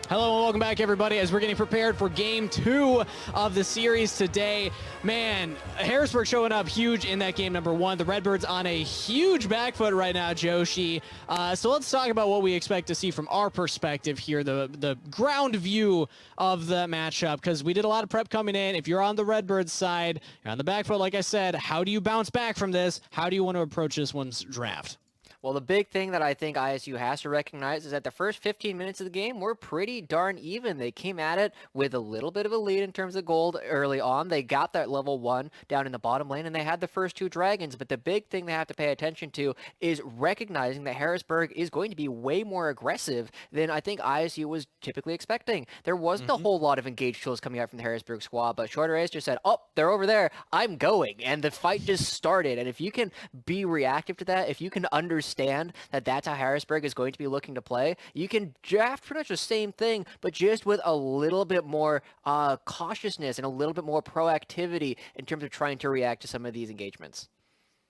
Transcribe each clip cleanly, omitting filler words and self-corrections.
Hello and welcome back, everybody, as we're getting prepared for Game 2 of the series today. Man, Harrisburg showing up huge in that game number 1. The Redbirds on a huge back foot right now, Joshi. So let's talk about what we expect to see from our perspective here, the ground view of the matchup, because we did a lot of prep coming in. If you're on the Redbirds side, you're on the back foot, like I said, how do you bounce back from this? How do you want to approach this one's draft? Well, the big thing that I think ISU has to recognize is that the first 15 minutes of the game were pretty darn even. They came at it with a little bit of a lead in terms of gold early on. They got that level 1 down in the bottom lane, and they had the first 2 dragons. But the big thing they have to pay attention to is recognizing that Harrisburg is going to be way more aggressive than I think ISU was typically expecting. There wasn't a whole lot of engaged tools coming out from the Harrisburg squad, but Shorter Ace just said, oh, they're over there, I'm going. And the fight just started. And if you can be reactive to that, if you can understand that that's how Harrisburg is going to be looking to play, you can draft pretty much the same thing, but just with a little bit more cautiousness and a little bit more proactivity in terms of trying to react to some of these engagements.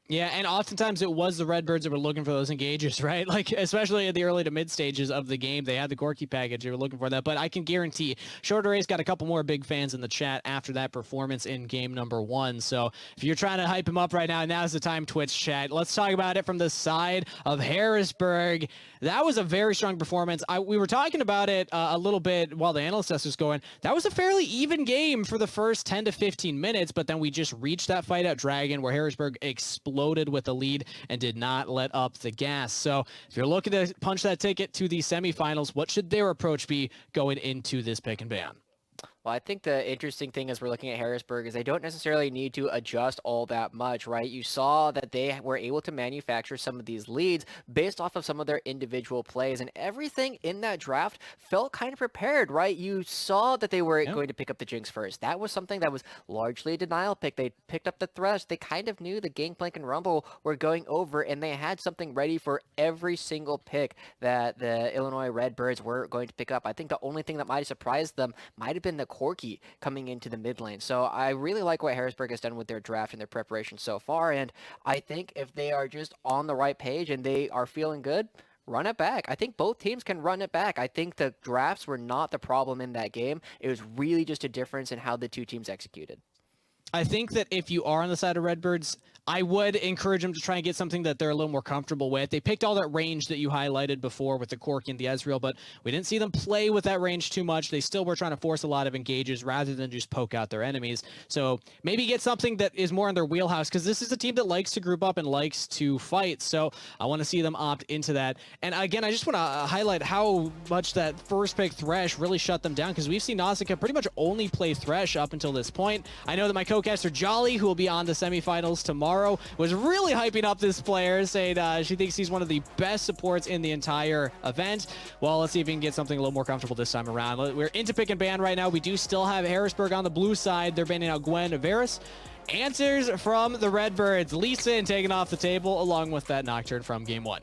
Yeah, and oftentimes it was the Redbirds that were looking for those engages, right? Like, especially at the early to mid stages of the game, they had the Gorky package, they were looking for that. But I can guarantee Shorter Ace got a couple more big fans in the chat after that performance in game number 1. So if you're trying to hype him up right now, now's the time, Twitch chat. Let's talk about it from the side of Harrisburg. That was a very strong performance. We were talking about it a little bit while the analyst test was going. That was a fairly even game for the first 10 to 15 minutes, but then we just reached that fight at Dragon where Harrisburg exploded with the lead and did not let up the gas. So if you're looking to punch that ticket to the semifinals, what should their approach be going into this pick and ban? Well, I think the interesting thing as we're looking at Harrisburg is they don't necessarily need to adjust all that much, right? You saw that they were able to manufacture some of these leads based off of some of their individual plays, and everything in that draft felt kind of prepared, right? You saw that they were going to pick up the Jinx first. That was something that was largely a denial pick. They picked up the Thresh. They kind of knew the Gangplank and Rumble were going over, and they had something ready for every single pick that the Illinois Redbirds were going to pick up. I think the only thing that might have surprised them might have been the Corky coming into the mid lane. So I really like what Harrisburg has done with their draft and their preparation so far, and I think if they are just on the right page and they are feeling good, run it back. I think both teams can run it back. I think the drafts were not the problem in that game. It was really just a difference in how the two teams executed. I think that if you are on the side of Redbirds, I would encourage them to try and get something that they're a little more comfortable with. They picked all that range that you highlighted before with the Corky and the Ezreal, but we didn't see them play with that range too much. They still were trying to force a lot of engages rather than just poke out their enemies. So maybe get something that is more in their wheelhouse, because this is a team that likes to group up and likes to fight. So I want to see them opt into that. And again, I just want to highlight how much that first pick Thresh really shut them down, because we've seen Nausicaa pretty much only play Thresh up until this point. I know that my co-caster Jolly, who will be on the semifinals tomorrow, was really hyping up this player, saying she thinks he's one of the best supports in the entire event. Well, let's see if we can get something a little more comfortable this time around. We're into pick and ban right now. We do still have Harrisburg on the blue side. They're banning out Gwen Varus. Answers from the Redbirds. Lee Sin taken off the table along with that Nocturne from game 1.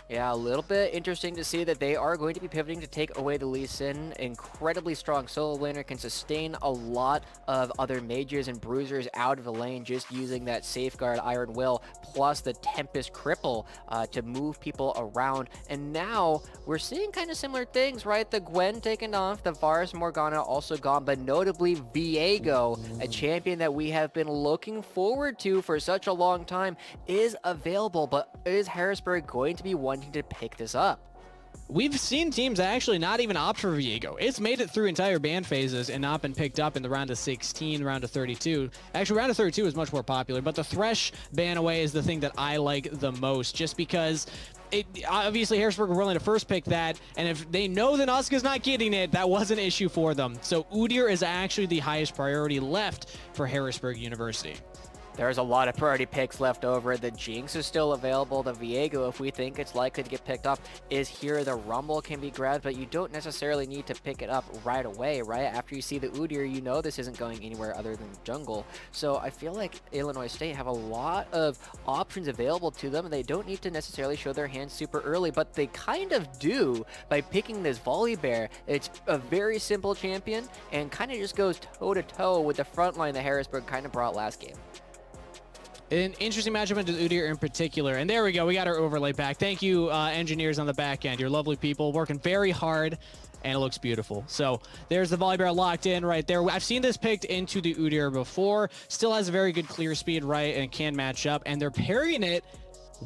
Yeah, a little bit interesting to see that they are going to be pivoting to take away the Lee Sin. Incredibly strong solo laner, can sustain a lot of other mages and bruisers out of the lane just using that Safeguard Iron Will plus the Tempest Cripple to move people around. And now we're seeing kind of similar things, right? The Gwen taken off, the Varus Morgana also gone, but notably Viego, a champion that we have been looking forward to for such a long time, is available. But is Harrisburg going to be wanting to pick this up? We've seen teams actually not even opt for Viego. It's made it through entire ban phases and not been picked up in the round of 16, round of 32. Actually, round of 32 is much more popular, but the Thresh ban away is the thing that I like the most, just because obviously Harrisburg were willing to first pick that, and if they know that Nausicaa's not getting it, that was an issue for them. So Udyr is actually the highest priority left for Harrisburg University. There's a lot of priority picks left over. The Jinx is still available. The Viego, if we think it's likely to get picked up, is here. The Rumble can be grabbed, but you don't necessarily need to pick it up right away, right? After you see the Udyr, you know this isn't going anywhere other than jungle. So I feel like Illinois State have a lot of options available to them, and they don't need to necessarily show their hands super early, but they kind of do by picking this Volibear. It's a very simple champion and kind of just goes toe-to-toe with the front line that Harrisburg kind of brought last game. An interesting matchup into Udyr in particular. And there we go. We got our overlay back. Thank you, engineers on the back end. You're lovely people working very hard, and it looks beautiful. So there's the Volibear locked in right there. I've seen this picked into the Udyr before. Still has a very good clear speed, right, and can match up. And they're pairing it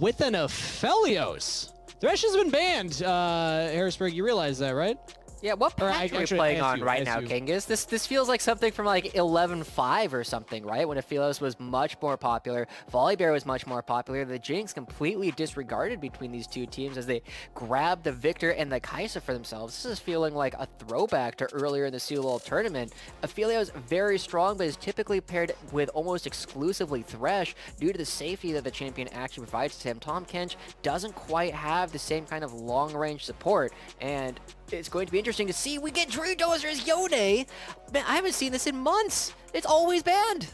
with an Aphelios. Thresh has been banned, Harrisburg. You realize that, right? Yeah, what patch are we playing on right now, ISU. Kingus? This feels like something from like 11.5 or something, right? When Aphelios was much more popular, Volibear was much more popular. The Jinx completely disregarded between these two teams as they grabbed the Victor and the Kai'Sa for themselves. This is feeling like a throwback to earlier in the Sealol tournament. Aphelios very strong, but is typically paired with almost exclusively Thresh due to the safety that the champion actually provides to him. Tahm Kench doesn't quite have the same kind of long-range support, and it's going to be interesting to see. We get Druid Dozer as Yone. Man, I haven't seen this in months. It's always banned.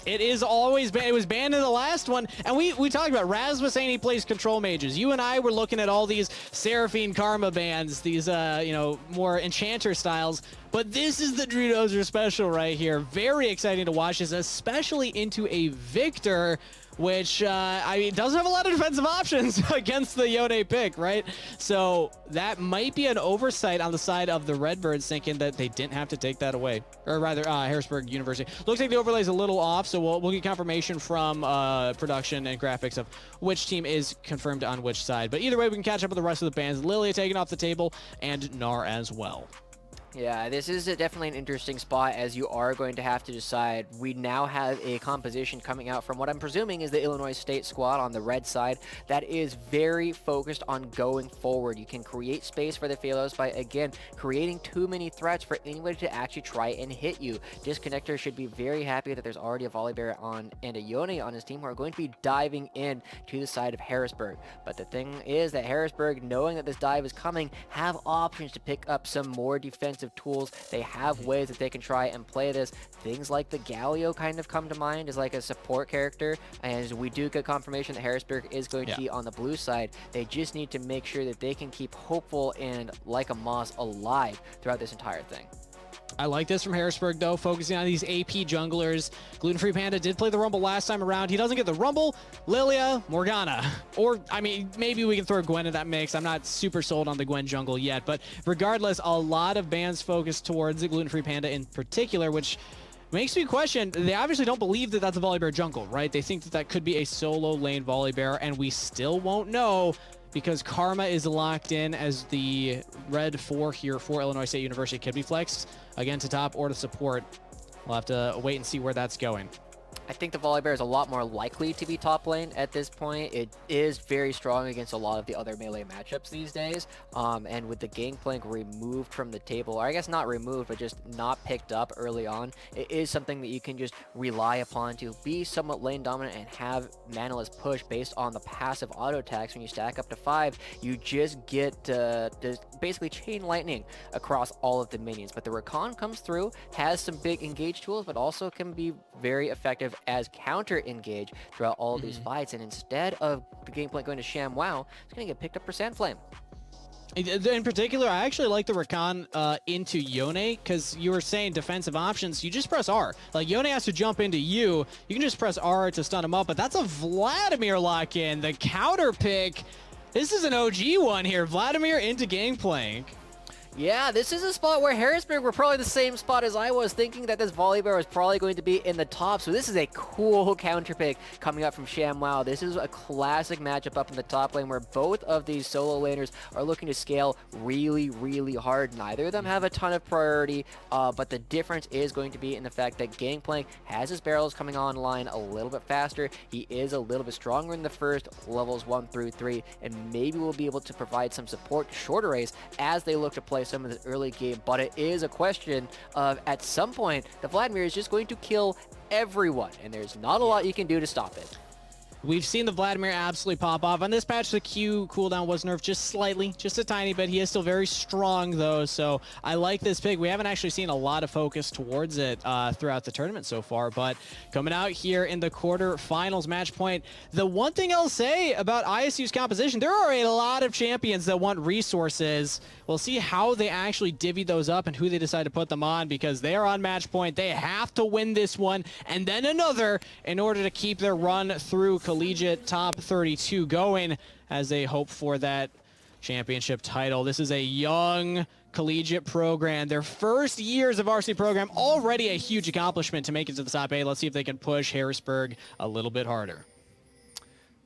It is always banned. It was banned in the last one. And we talked about, Raz was saying he plays control mages. You and I were looking at all these Seraphine Karma bans, these, more enchanter styles. But this is the Druid Dozer special right here. Very exciting to watch this, especially into a Victor, which, doesn't have a lot of defensive options against the Yone pick, right? So that might be an oversight on the side of the Redbirds, thinking that they didn't have to take that away. Or rather, Harrisburg University. Looks like the overlay is a little off, so we'll get confirmation from production and graphics of which team is confirmed on which side. But either way, we can catch up with the rest of the bands. Lilia taken off the table, and Gnar as well. Yeah, this is definitely an interesting spot, as you are going to have to decide. We now have a composition coming out from what I'm presuming is the Illinois State squad on the red side that is very focused on going forward. You can create space for the Phalos by, again, creating too many threats for anybody to actually try and hit you. Disconnector should be very happy that there's already a Volibear on and a Yone on his team who are going to be diving in to the side of Harrisburg. But the thing is that Harrisburg, knowing that this dive is coming, have options to pick up some more defensive tools. They have ways that they can try and play this. Things like the Galio kind of come to mind as like a support character, and we do get confirmation that Harrisburg is going to be on the blue side. They just need to make sure that they can keep hopeful and like a Moss alive throughout this entire thing. I like this from Harrisburg, though, focusing on these AP junglers. Gluten-Free Panda did play the Rumble last time around. He doesn't get the Rumble, Lilia, Morgana. Or, maybe we can throw Gwen in that mix. I'm not super sold on the Gwen jungle yet. But regardless, a lot of bans focused towards the Gluten-Free Panda in particular, which makes me question. They obviously don't believe that that's a Volibear jungle, right? They think that that could be a solo lane Volibear, and we still won't know, because Karma is locked in as the red 4 here for Illinois State University. Could be flexed again to top or to support. We'll have to wait and see where that's going. I think the Volibear is a lot more likely to be top lane at this point. It is very strong against a lot of the other melee matchups these days. And with the Gangplank removed from the table, or I guess not removed, but just not picked up early on, it is something that you can just rely upon to be somewhat lane dominant and have manaless push based on the passive auto attacks. When you stack up to 5, you just get basically chain lightning across all of the minions. But the Rakan comes through, has some big engage tools, but also can be very effective as counter engage throughout all of these fights. And instead of the Gangplank going to ShamWow, it's going to get picked up for Sandflame. In particular, I actually like the Rakan into Yone, because you were saying defensive options. You just press R. Like, Yone has to jump into you. You can just press R to stun him up, but that's a Vladimir lock-in. The counter pick. This is an OG one here. Vladimir into Gangplank. Yeah, this is a spot where Harrisburg were probably the same spot as I was, thinking that this Volibear was probably going to be in the top. So this is a cool counter pick coming up from ShamWow. This is a classic matchup up in the top lane where both of these solo laners are looking to scale really, really hard. Neither of them have a ton of priority, but the difference is going to be in the fact that Gangplank has his barrels coming online a little bit faster. He is a little bit stronger in the first levels 1 through 3, and maybe will be able to provide some support to shorter race as they look to play some of this early game. But it is a question of, at some point, the Vladimir is just going to kill everyone, and there's not a lot you can do to stop it. We've seen the Vladimir absolutely pop off. On this patch, the Q cooldown was nerfed just slightly, just a tiny bit. He is still very strong, though, so I like this pick. We haven't actually seen a lot of focus towards it throughout the tournament so far, but coming out here in the quarterfinals match point, the one thing I'll say about ISU's composition, there are a lot of champions that want resources. We'll see how they actually divvy those up and who they decide to put them on, because they are on match point. They have to win this one and then another in order to keep their run through collegiate top 32 going as they hope for that championship title. This is a young collegiate program. Their first years of varsity program, already a huge accomplishment to make it to the top 8. Let's see if they can push Harrisburg a little bit harder.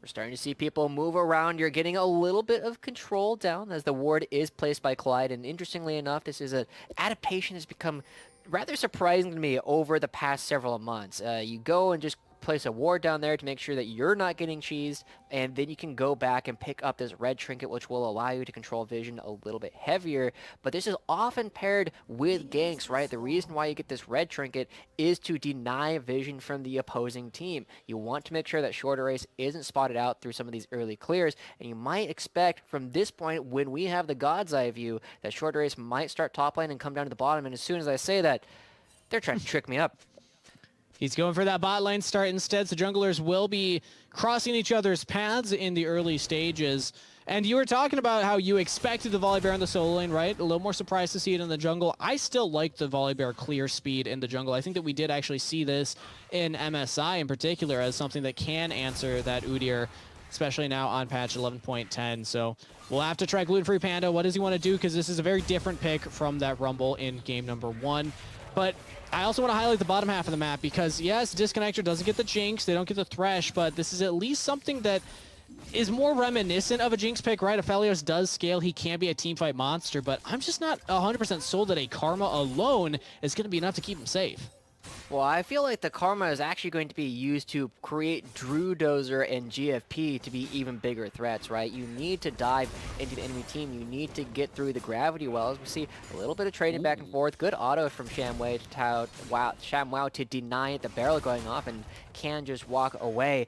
We're starting to see people move around. You're getting a little bit of control down as the ward is placed by Clyde. And interestingly enough, this is an adaptation has become rather surprising to me over the past several months. You go and just place a ward down there to make sure that you're not getting cheesed, and then you can go back and pick up this red trinket, which will allow you to control vision a little bit heavier. But this is often paired with ganks, right? The reason why you get this red trinket is to deny vision from the opposing team. You want to make sure that Shorter Race isn't spotted out through some of these early clears, and you might expect from this point, when we have the God's Eye view, that Shorter Race might start top lane and come down to the bottom, and as soon as I say that, they're trying to trick me up. He's going for that bot lane start instead, so junglers will be crossing each other's paths in the early stages. And you were talking about how you expected the Volibear in the solo lane, right? A little more surprised to see it in the jungle. I still like the Volibear clear speed in the jungle. I think that we did actually see this in MSI in particular as something that can answer that Udyr, especially now on patch 11.10. So we'll have to try Gluten-Free Panda. What does he want to do? Because this is a very different pick from that Rumble in game number 1. But I also want to highlight the bottom half of the map because, yes, Disconnector doesn't get the Jinx, they don't get the Thresh, but this is at least something that is more reminiscent of a Jinx pick, right? If Aphelios does scale, he can be a teamfight monster, but I'm just not 100% sold that a Karma alone is going to be enough to keep him safe. Well, I feel like the Karma is actually going to be used to create Drew Dozer and GFP to be even bigger threats, right? You need to dive into the enemy team. You need to get through the gravity wells. We see a little bit of trading back and forth. Good auto from ShamWow to deny the barrel going off and can just walk away.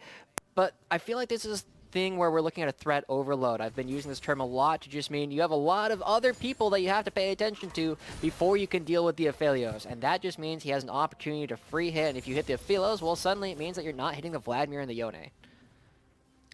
But I feel like this is thing where we're looking at a threat overload. I've been using this term a lot to just mean you have a lot of other people that you have to pay attention to before you can deal with the Aphelios, and that just means he has an opportunity to free hit, and if you hit the Aphelios, well, suddenly it means that you're not hitting the Vladimir and the Yone.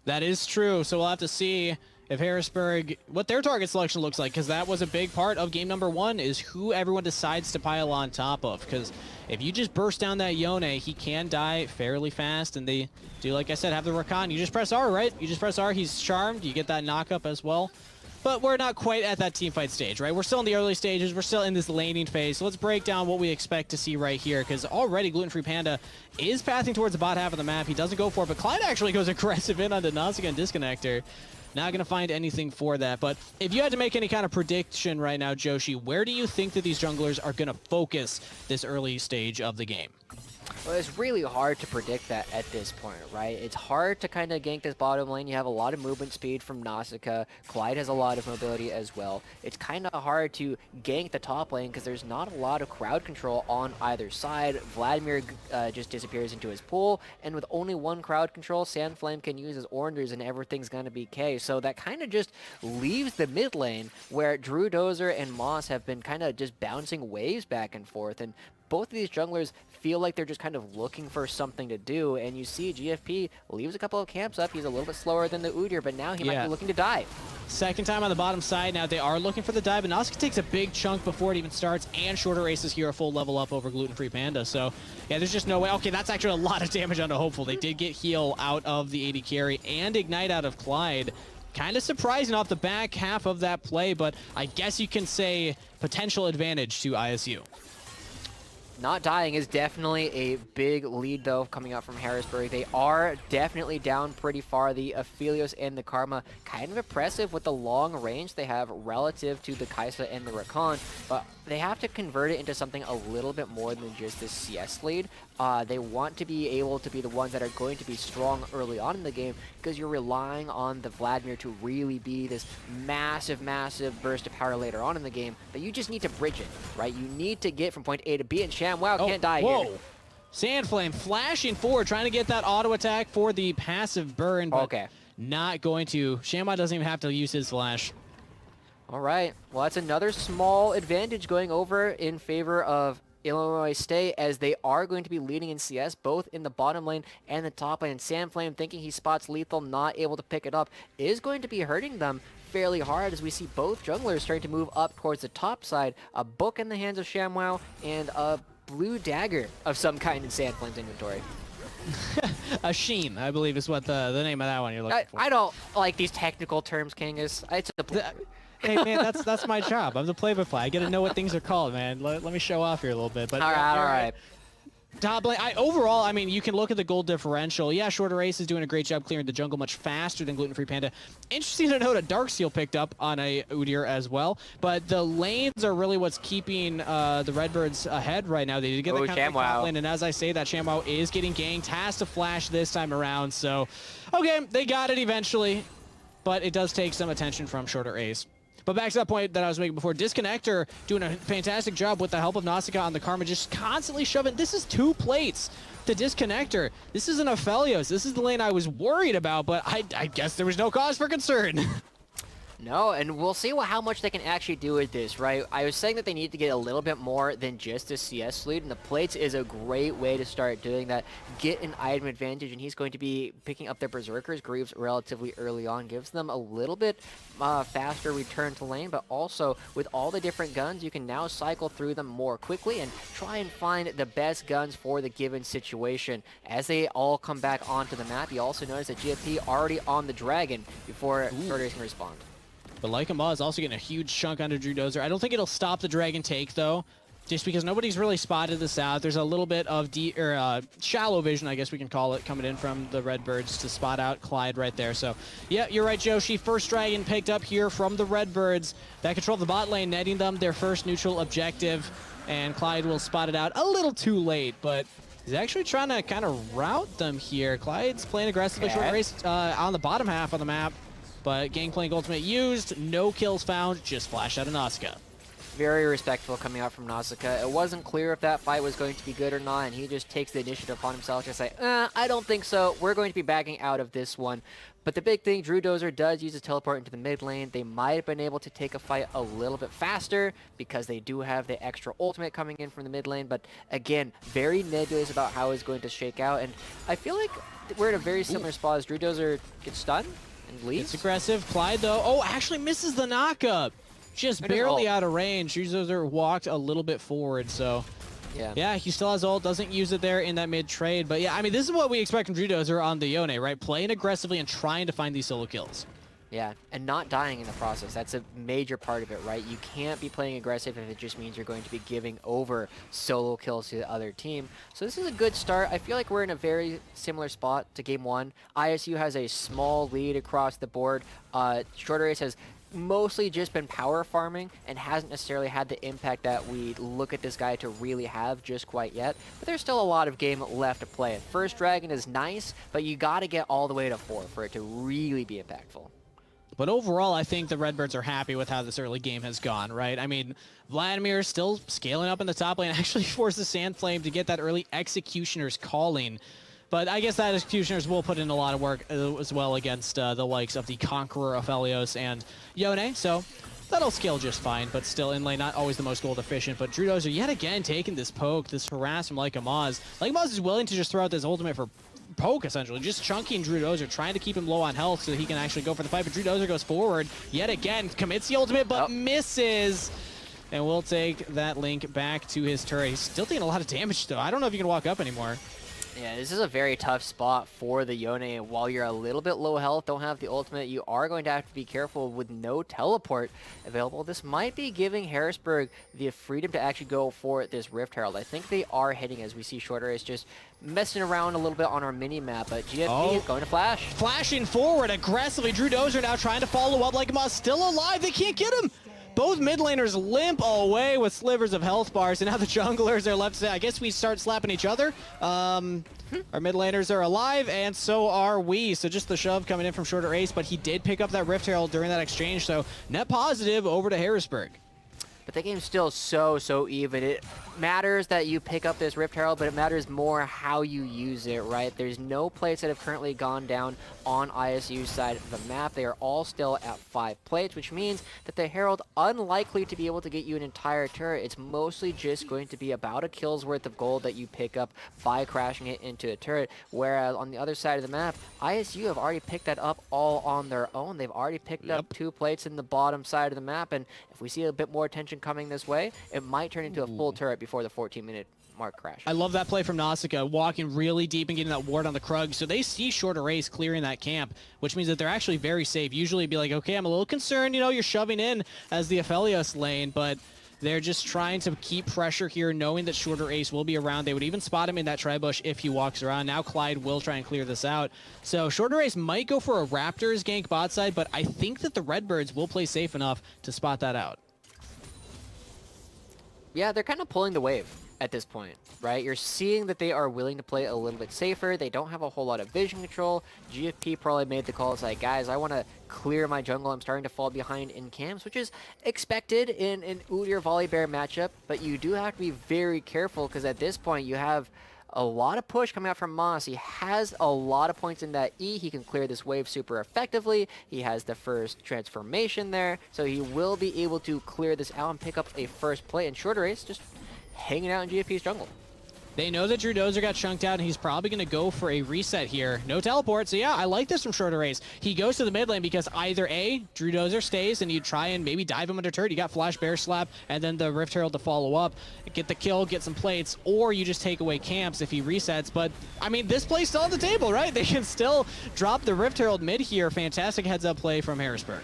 That is true, so we'll have to see if Harrisburg, what their target selection looks like, because that was a big part of game number 1, is who everyone decides to pile on top of, because if you just burst down that Yone, he can die fairly fast, and they do, like I said, have the Rakan. You just press R, right? You just press R, he's charmed, you get that knockup as well. But we're not quite at that teamfight stage, right? We're still in the early stages, we're still in this laning phase, so let's break down what we expect to see right here, because already Gluten-Free Panda is pathing towards the bot half of the map. He doesn't go for it, but Clyde actually goes aggressive in onto Nausicaa and Disconnector. Not going to find anything for that, but if you had to make any kind of prediction right now, Joshi, where do you think that these junglers are going to focus this early stage of the game? Well, it's really hard to predict that at this point, right? It's hard to kind of gank this bottom lane. You have a lot of movement speed from Nausicaa. Clyde has a lot of mobility as well. It's kind of hard to gank the top lane because there's not a lot of crowd control on either side. Vladimir just disappears into his pool, and with only one crowd control, Sandflame can use his Ornders and everything's going to be K. So that kind of just leaves the mid lane where Drew Dozer and Moss have been kind of just bouncing waves back and forth, and both of these junglers feel like they're just kind of looking for something to do, and you see GFP leaves a couple of camps up. He's a little bit slower than the Udyr, but now he might be looking to dive. Second time on the bottom side now. They are looking for the dive, but Nausicaa takes a big chunk before it even starts, and Shorter Races here a full level up over Gluten-Free Panda. So, yeah, there's just no way. Okay, that's actually a lot of damage onto Hopeful. They did get heal out of the AD carry and Ignite out of Clyde. Kind of surprising off the back half of that play, but I guess you can say potential advantage to ISU. Not dying is definitely a big lead, though, coming out from Harrisburg. They are definitely down pretty far. The Aphelios and the Karma kind of impressive with the long range they have relative to the Kaisa and the Rakan, but they have to convert it into something a little bit more than just this CS lead. They want to be able to be the ones that are going to be strong early on in the game because you're relying on the Vladimir to really be this massive, massive burst of power later on in the game, but you just need to bridge it, right? You need to get from point A to B, and ShamWow can't die here. Sandflame flashing forward, trying to get that auto attack for the passive burn, but Okay. not going to. Shamwa doesn't even have to use his flash. All right. Well, that's another small advantage going over in favor of Illinois State, as they are going to be leading in CS, both in the bottom lane and the top lane. Sandflame, thinking he spots Lethal, not able to pick it up, is going to be hurting them fairly hard, as we see both junglers starting to move up towards the top side. A book in the hands of ShamWow and a blue dagger of some kind in Sandflame's inventory. A sheen, I believe, is what the name of that one you're looking for. I don't like these technical terms, Kangas. It's a Hey man, that's my job. I'm the play-by-play. I gotta know what things are called, man. Let me show off here a little bit. But all right. Top lane. Overall, I mean, you can look at the gold differential. Yeah, Shorter Ace is doing a great job clearing the jungle much faster than Gluten Free Panda. Interesting to note, a Darksteel picked up on a Udyr as well. But the lanes are really what's keeping the Redbirds ahead right now. They did get the kind of top lane, and as I say, that ShamWow is getting ganked. Has to flash this time around. So, okay, they got it eventually, but it does take some attention from Shorter Ace. But back to that point that I was making before, Disconnector doing a fantastic job with the help of Nausicaa on the Karma, just constantly shoving. This is 2 plates to Disconnector. This isn't Aphelios. This is the lane I was worried about, but I guess there was no cause for concern. No, and we'll see how much they can actually do with this, right? I was saying that they need to get a little bit more than just a CS lead, and the plates is a great way to start doing that. Get an item advantage, and he's going to be picking up their Berserkers Greaves relatively early on. Gives them a little bit faster return to lane, but also with all the different guns, you can now cycle through them more quickly and try and find the best guns for the given situation. As they all come back onto the map, you also notice that GFP already on the Dragon before Shorter can respond. But Lycama is also getting a huge chunk under Drew Dozer. I don't think it'll stop the Dragon take, though, just because nobody's really spotted this out. There's a little bit of shallow vision, I guess we can call it, coming in from the Redbirds to spot out Clyde right there. So, yeah, you're right, Joshi. First Dragon picked up here from the Redbirds. That control the bot lane, netting them their first neutral objective. And Clyde will spot it out a little too late, but he's actually trying to kind of route them here. Clyde's playing aggressively, Short Race on the bottom half of the map. But Gangplank ultimate used, no kills found, just flashed out of Nausicaa. Very respectful coming out from Nausicaa. It wasn't clear if that fight was going to be good or not, and he just takes the initiative upon himself to say, I don't think so. We're going to be backing out of this one. But the big thing, Drew Dozer does use his teleport into the mid lane. They might have been able to take a fight a little bit faster because they do have the extra ultimate coming in from the mid lane. But again, very nebulous about how it's going to shake out. And I feel like we're in a very similar spot as Drew Dozer gets stunned and leaves. It's aggressive. Clyde, though, actually misses the knockup. Just barely out of range. Drew Dozer walked a little bit forward, so... Yeah, he still has ult, doesn't use it there in that mid trade. But yeah, I mean, this is what we expect from Drew Dozer on the Yone, right? Playing aggressively and trying to find these solo kills. Yeah, and not dying in the process. That's a major part of it, right? You can't be playing aggressive if it just means you're going to be giving over solo kills to the other team. So this is a good start. I feel like we're in a very similar spot to Game 1. ISU has a small lead across the board. Shorter Race has mostly just been power farming and hasn't necessarily had the impact that we look at this guy to really have just quite yet. But there's still a lot of game left to play. First Dragon is nice, but you got to get all the way to 4 for it to really be impactful. But overall, I think the Redbirds are happy with how this early game has gone, right? I mean, Vladimir still scaling up in the top lane, actually forces Sandflame to get that early Executioner's calling. But I guess that Executioners will put in a lot of work as well against the likes of the Conqueror, Aphelios, and Yone. So that'll scale just fine, but still in lane, not always the most gold efficient. But Drew Dozer yet again taking this poke, this harass from Lycamaz. Lycamaz is willing to just throw out this ultimate for poke, essentially, just chunking Drew Dozer, trying to keep him low on health so that he can actually go for the fight. But Drew Dozer goes forward yet again, commits the ultimate, but misses. And we'll take that link back to his turret. He's still taking a lot of damage, though. I don't know if you can walk up anymore. Yeah, this is a very tough spot for the Yone. While you're a little bit low health, don't have the ultimate, you are going to have to be careful with no teleport available. This might be giving Harrisburg the freedom to actually go for this Rift Herald. I think they are hitting, as we see Shorter is just messing around a little bit on our mini-map, but GFP is going to flash. Flashing forward aggressively. Drew Dozer now trying to follow up. Lycamaz still alive. They can't get him. Both mid laners limp away with slivers of health bars, and now the junglers are left to say, I guess we start slapping each other. Our mid laners are alive, and so are we. So just the shove coming in from Shorter Ace, but he did pick up that Rift Herald during that exchange, so net positive over to Harrisburg. but the game's still so even. It matters that you pick up this Rift Herald, but it matters more how you use it, right? There's no plates that have currently gone down on ISU's side of the map. They are all still at 5 plates, which means that the Herald, unlikely to be able to get you an entire turret. It's mostly just going to be about a kill's worth of gold that you pick up by crashing it into a turret, whereas on the other side of the map, ISU have already picked that up all on their own. They've already picked up 2 plates in the bottom side of the map, and if we see a bit more attention coming this way, it might turn into a full turret before the 14-minute mark crash. I love that play from Nausicaa, walking really deep and getting that ward on the Krug. So they see Shorter Race clearing that camp, which means that they're actually very safe. Usually it'd be like, okay, I'm a little concerned, you know, you're shoving in as the Aphelios lane, but they're just trying to keep pressure here, knowing that Shorter Ace will be around. They would even spot him in that tri-bush if he walks around. Now Clyde will try and clear this out. So Shorter Ace might go for a Raptors gank bot side, but I think that the Redbirds will play safe enough to spot that out. Yeah, they're kind of pulling the wave at this point, right? You're seeing that they are willing to play a little bit safer. They don't have a whole lot of vision control. GFP probably made the call. It's like, guys, I want to clear my jungle. I'm starting to fall behind in camps, which is expected in an Udyr Volibear matchup, but you do have to be very careful because at this point you have a lot of push coming out from Moss. He has a lot of points in that E. He can clear this wave super effectively. He has the first transformation there, so he will be able to clear this out and pick up a first play. And Shorter Ace just hanging out in GFP's jungle. They know that Drew Dozer got chunked out, and he's probably going to go for a reset here. No teleport, so yeah, I like this from Shorter Race. He goes to the mid lane because either A, Drew Dozer stays, and you try and maybe dive him under turret. You got Flash Bear Slap, and then the Rift Herald to follow up, get the kill, get some plates, or you just take away camps if he resets. But, I mean, this play's still on the table, right? They can still drop the Rift Herald mid here. Fantastic heads-up play from Harrisburg.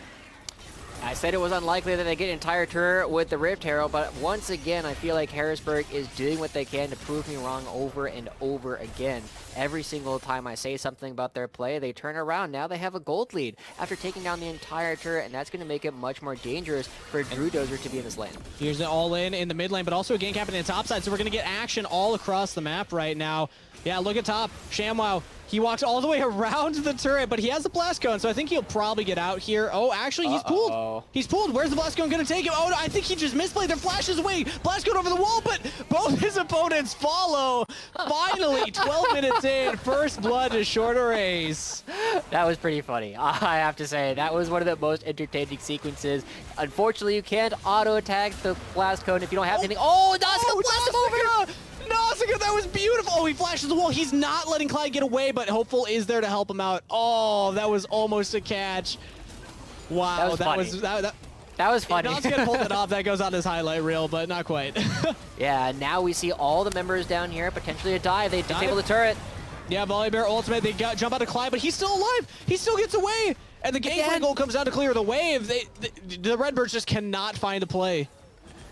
I said it was unlikely that they get an entire turret with the Rift Herald, but once again, I feel like Harrisburg is doing what they can to prove me wrong over and over again. Every single time I say something about their play, they turn around. Now they have a gold lead after taking down the entire turret, and that's going to make it much more dangerous for Drew Dozer to be in this lane. Here's the all-in in the mid lane, but also a gank happening in the top side, so we're going to get action all across the map right now. Yeah, look at top. ShamWow, he walks all the way around the turret, but he has the blast cone, so I think he'll probably get out here. Oh, actually, he's pulled. He's pulled. Where's the blast cone going to take him? Oh, no, I think he just misplayed. Their flashes away. Blast cone over the wall, but both his opponents follow. Finally, 12 minutes in, first blood to Shorter Ace. That was pretty funny, I have to say. That was one of the most entertaining sequences. Unfortunately, you can't auto-attack the blast cone if you don't have anything. Oh, Nausicaa blast him over! Nausicaa, that was beautiful. Oh, he flashes the wall. He's not letting Clyde get away, but Hopeful is there to help him out. Oh, that was almost a catch. Wow, that was funny. If Nausicaa pulled it off, that goes on his highlight reel, but not quite. Yeah, now we see all the members down here, potentially a dive. They disable the turret. Yeah, Volibear ultimate, they jump out of Clyde, but he's still alive. He still gets away. And the gameplay goal comes down to clear the wave. The Redbirds just cannot find a play.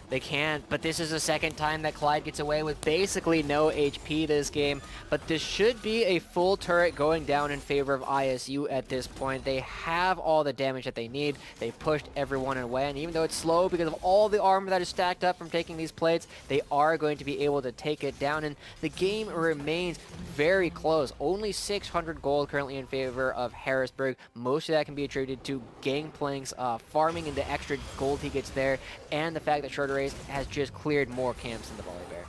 They can't, but this is the second time that Clyde gets away with basically no HP this game. But this should be a full turret going down in favor of ISU at this point. They have all the damage that they need. They pushed everyone away, and even though it's slow because of all the armor that is stacked up from taking these plates, they are going to be able to take it down, and the game remains very close. Only 600 gold currently in favor of Harrisburg. Most of that can be attributed to Gangplank's farming and the extra gold he gets there, and the fact that Shorter Race has just cleared more camps than the Volibear.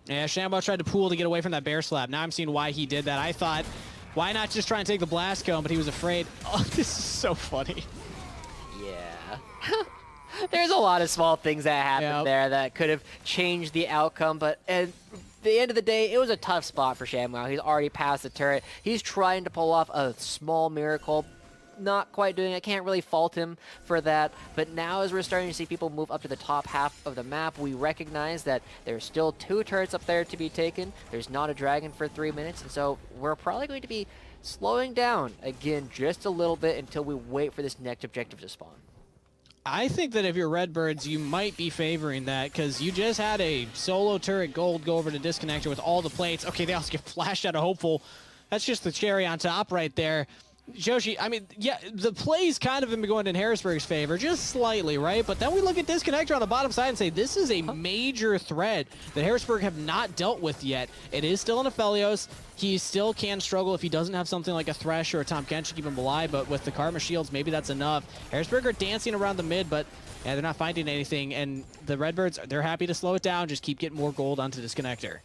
Yeah, ShamWow tried to pool to get away from that bear slap. Now I'm seeing why he did that. I thought, why not just try and take the blast cone, but he was afraid. Oh, this is so funny. Yeah. There's a lot of small things that happened there that could have changed the outcome, but at the end of the day, it was a tough spot for ShamWow. He's already past the turret. He's trying to pull off a small miracle. Not quite doing it. I can't really fault him for that. But now as we're starting to see people move up to the top half of the map, we recognize that there's still 2 turrets up there to be taken. There's not a dragon for 3 minutes, and so we're probably going to be slowing down again just a little bit until we wait for this next objective to spawn. I think that if you're Redbirds, you might be favoring that because you just had a solo turret gold go over to Disconnector with all the plates. Okay, they also get flashed out of Hopeful. That's just the cherry on top right there. Joshi, I mean, yeah, the plays kind of been going in Harrisburg's favor, just slightly, right? But then we look at Disconnector on the bottom side and say, this is a major threat that Harrisburg have not dealt with yet. It is still an Aphelios. He still can struggle if he doesn't have something like a Thresh or a Tom Kent to keep him alive, but with the Karma Shields, maybe that's enough. Harrisburg are dancing around the mid, but yeah, they're not finding anything, and the Redbirds, they're happy to slow it down, just keep getting more gold onto Disconnector.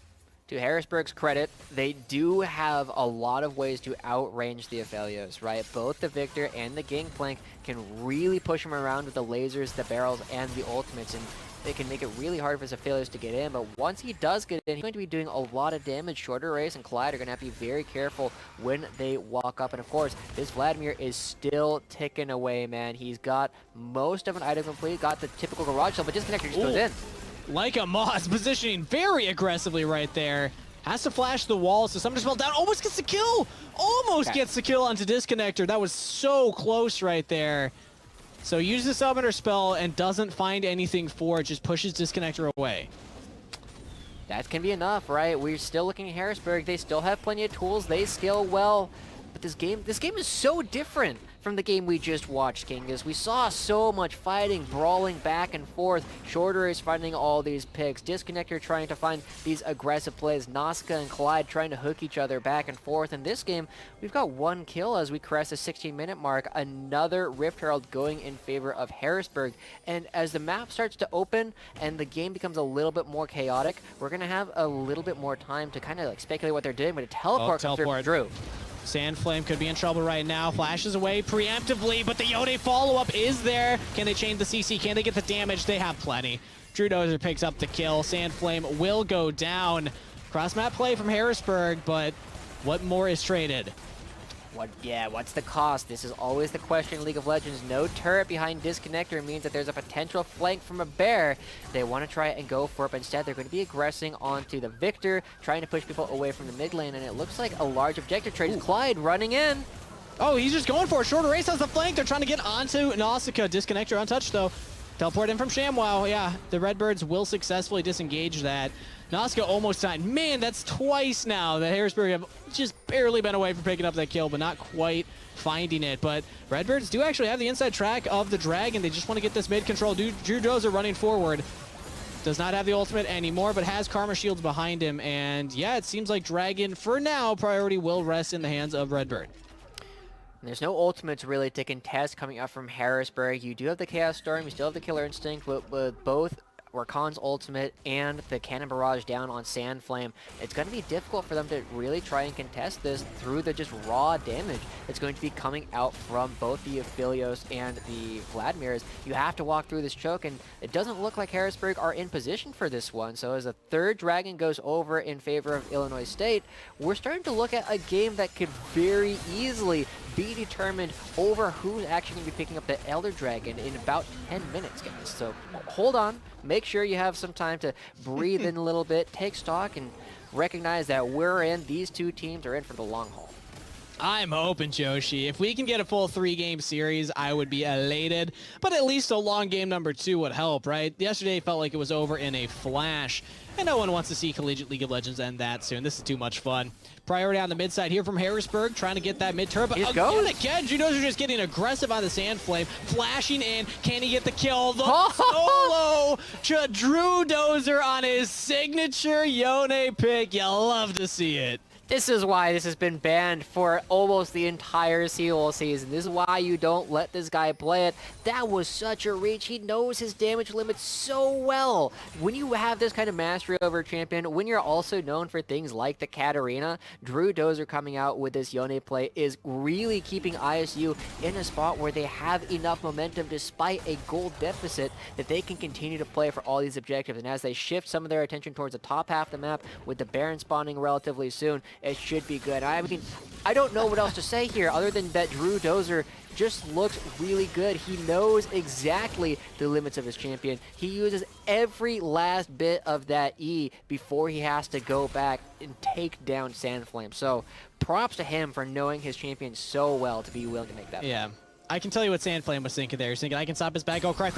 To Harrisburg's credit, they do have a lot of ways to outrange the Aphelios, right? Both the Victor and the Gangplank can really push him around with the lasers, the barrels, and the ultimates, and they can make it really hard for his Aphelios to get in, but once he does get in, he's going to be doing a lot of damage. Shorter Race and Clyde are going to have to be very careful when they walk up, and of course, this Vladimir is still ticking away, man. He's got most of an item complete, got the typical garage sale, but Disconnector just goes in. Like a Moss, positioning very aggressively right there. Has to flash the wall, so Summoner Spell down. Almost gets the kill! Almost gets the kill onto Disconnector. That was so close right there. So uses the Summoner Spell and doesn't find anything for it, just pushes Disconnector away. That can be enough, right? We're still looking at Harrisburg. They still have plenty of tools. They scale well. But this game is so different from the game we just watched, Kingus. We saw so much fighting, brawling back and forth. Shorter is finding all these picks. Disconnector trying to find these aggressive plays. Nazca and Clyde trying to hook each other back and forth. In this game, we've got one kill as we crest the 16-minute mark. Another Rift Herald going in favor of Harrisburg. And as the map starts to open and the game becomes a little bit more chaotic, we're going to have a little bit more time to kind of like speculate what they're doing. But a teleport comes through from Drew. Sandflame could be in trouble right now. Flashes away preemptively, but the Yone follow-up is there. Can they chain the CC? Can they get the damage? They have plenty. Drew Dozer picks up the kill. Sandflame will go down. Cross-map play from Harrisburg, but what more is traded? What's the cost? This is always the question in League of Legends. No turret behind Disconnector means that there's a potential flank from a bear. They want to try and go for it, but instead they're going to be aggressing onto the Victor, trying to push people away from the mid lane, and it looks like a large objective trade is Clyde running in. Oh, he's just going for it. Shorter Race has the flank. They're trying to get onto Nausicaa. Disconnector untouched, though. Teleport in from ShamWow. Yeah, the Redbirds will successfully disengage that. Nausicaa almost died. Man, that's twice now that Harrisburg have just barely been away from picking up that kill, but not quite finding it. But Redbirds do actually have the inside track of the Dragon. They just want to get this mid control. Drew Dozer running forward. Does not have the ultimate anymore, but has Karma Shields behind him. And yeah, it seems like Dragon, for now, priority will rest in the hands of Redbird. There's no ultimates really to contest coming up from Harrisburg. You do have the Chaos Storm, you still have the Killer Instinct, but with both Rakan's ultimate and the Cannon Barrage down on Sandflame, it's going to be difficult for them to really try and contest this through the just raw damage that's going to be coming out from both the Aphelios and the Vladimirs. You have to walk through this choke, and it doesn't look like Harrisburg are in position for this one. So as a third Dragon goes over in favor of Illinois State, we're starting to look at a game that could very easily be determined over who's actually going to be picking up the Elder Dragon in about 10 minutes, guys. So hold on. Make sure you have some time to breathe in a little bit, take stock, and recognize that these two teams are in for the long haul. I'm hoping, Joshi. If we can get a full 3-game series, I would be elated. But at least a long game number 2 would help, right? Yesterday felt like it was over in a flash. And no one wants to see Collegiate League of Legends end that soon. This is too much fun. Priority on the mid side here from Harrisburg, trying to get that mid-turret. But again, Junos are just getting aggressive on the Sandflame. Flashing in. Can he get the kill? The solo! Drew Dozer on his signature Yone pick. You love to see it. This is why this has been banned for almost the entire COL season. This is why you don't let this guy play it. That was such a reach. He knows his damage limits so well. When you have this kind of mastery over a champion, when you're also known for things like the Katarina, Drew Dozer coming out with this Yone play is really keeping ISU in a spot where they have enough momentum despite a gold deficit that they can continue to play for all these objectives. And as they shift some of their attention towards the top half of the map with the Baron spawning relatively soon, it should be good. I mean, I don't know what else to say here other than that Drew Dozer just looks really good. He knows exactly the limits of his champion. He uses every last bit of that E before he has to go back and take down Sandflame. So props to him for knowing his champion so well to be willing to make that play. I can tell you what Sandflame was thinking there. He's thinking, I can stop his back. Oh, crap.